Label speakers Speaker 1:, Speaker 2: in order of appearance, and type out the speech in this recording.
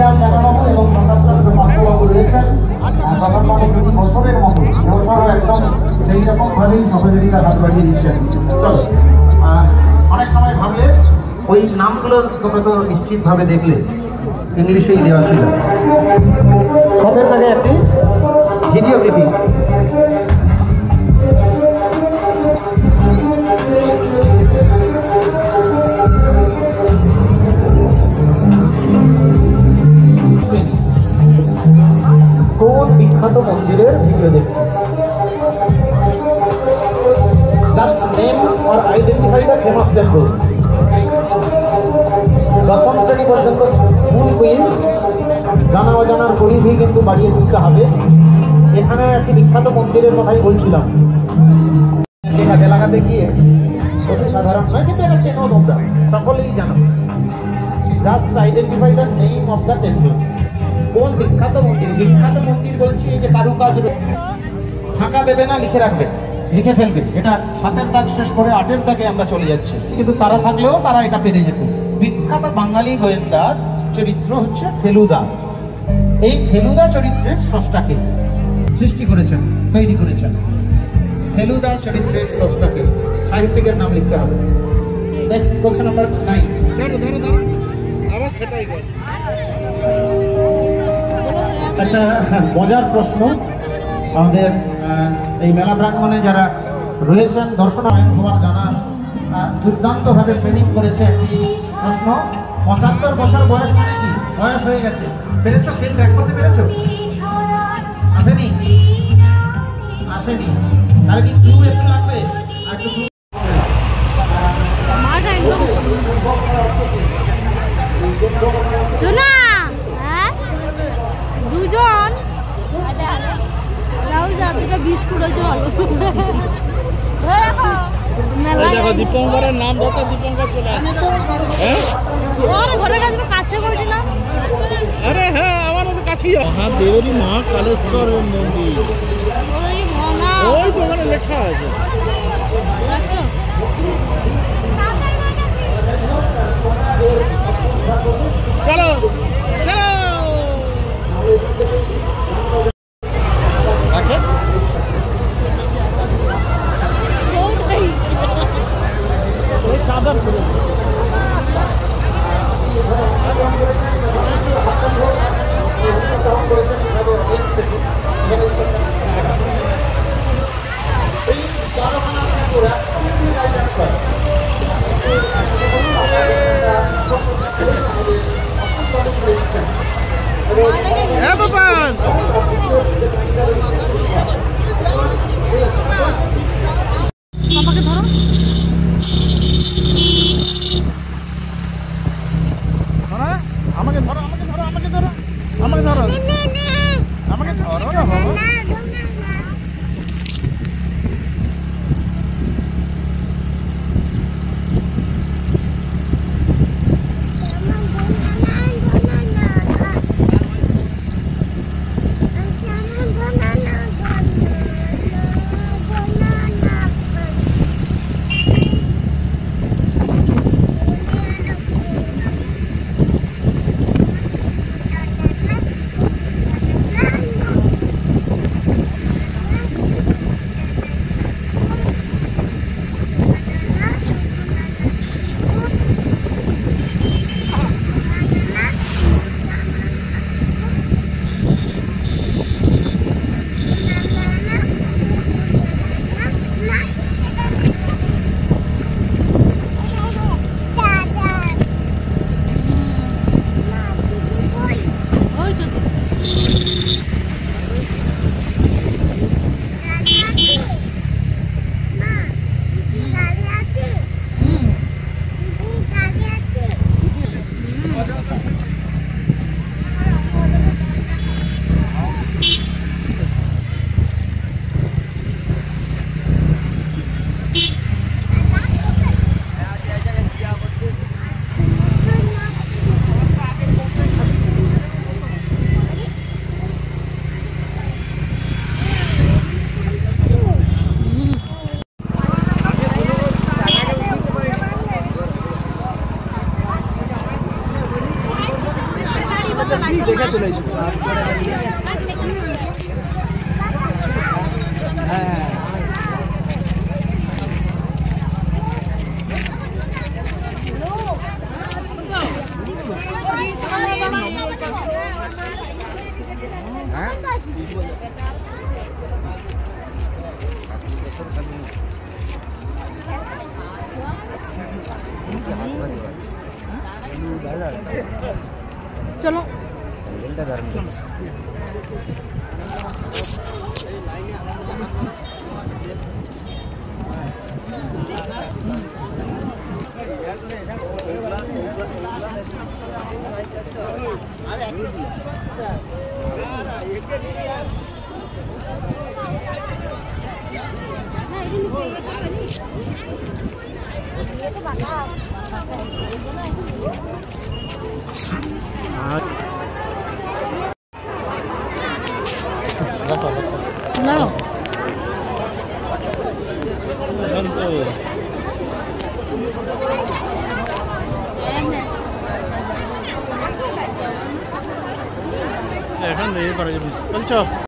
Speaker 1: শ্রীরাম কাকাবাবু এবং প্রতাপচন্দ্র পাত্রবাবু রয়েছেন। প্রতাপবাবু 2 বছরের মতো এবছরও একদম সেই রকমভাবেই সহযোগিতার হাত বাড়িয়ে দিচ্ছেন। চলো, অনেক সময় ভাবলে ওই নামগুলো তোমরা তো নিশ্চিতভাবে দেখলে ইংলিশেই দেওয়া ছিল। সবের আগে একটি ভিডিও ক্লিপিং। কোন বিখ্যাত মন্দিরের ভিডিও দেখছি? Just name or identify the famous temple. 10ম শ্রেণী পর্যন্ত স্কুল কুইজ, জানা অজানার পরিধি কিন্তু বাড়িয়ে তুলতে হবে। এখানে একটি বিখ্যাত মন্দিরের কথাই বলছিলাম। কাজে লাগাতে গিয়ে অতি সাধারণ নয়, কিন্তু এটা চেনো তোমরা, সকলেই জানো। Just identify the name of the temple. কোন বিখ্যাত মন্দির? বিখ্যাত মন্দির বলছি এই যে কারুকাজ ফাঁকা দেবে না, লিখে রাখবে, লিখে ফেলবে। এটা 7-এর দাগ শেষ করে 8-এর দাগে আমরা চলে যাচ্ছি, কিন্তু তারা থাকলেও তারা এটা পেরে যেত। বিখ্যাত বাঙালি গোয়েন্দার চরিত্র হচ্ছে ফেলুদা। এই ফেলুদা চরিত্রের স্রষ্টাকে সৃষ্টি করেছেন, তৈরি করেছেন। ফেলুদা চরিত্রের স্রষ্টাকে সাহিত্যিকের নাম লিখতে হবে। Next question number 9। আবার সেটাই গেছে। একটা মজার প্রশ্ন, আমাদের এই মেলা প্রাঙ্গণে যারা রয়েছেন দর্শনায় হওয়ার জানা দুর্দান্তভাবে ট্রেনিং করেছে। একটি প্রশ্ন, 75 বছর বয়স মানে কি? বয়স হয়ে গেছে। পেরেছো? ফিল ট্র্যাক করতে পেরেছো? আসেনি? আসেনি? তাহলে কি ক্লু একটু লাগবে? আর একটু ক্লু।
Speaker 2: শোনা, দুজন বিস্কুট হয়েছে ভালো।
Speaker 3: দীপঙ্করের নাম ধরতে দীপঙ্কর চলে আসে।
Speaker 2: ঘরের কাছে বলছিলাম।
Speaker 3: আরে হ্যাঁ, আমার কাছেই মহাদেবেরই মহাকালেশ্বর মন্দির, ওই প্রমাণে লেখা আছে। চলো চলো চাদর করে
Speaker 1: এই
Speaker 3: দেখে চলে এসো। হ্যাঁ
Speaker 2: চলো না
Speaker 3: এখন করা যাবে বলছো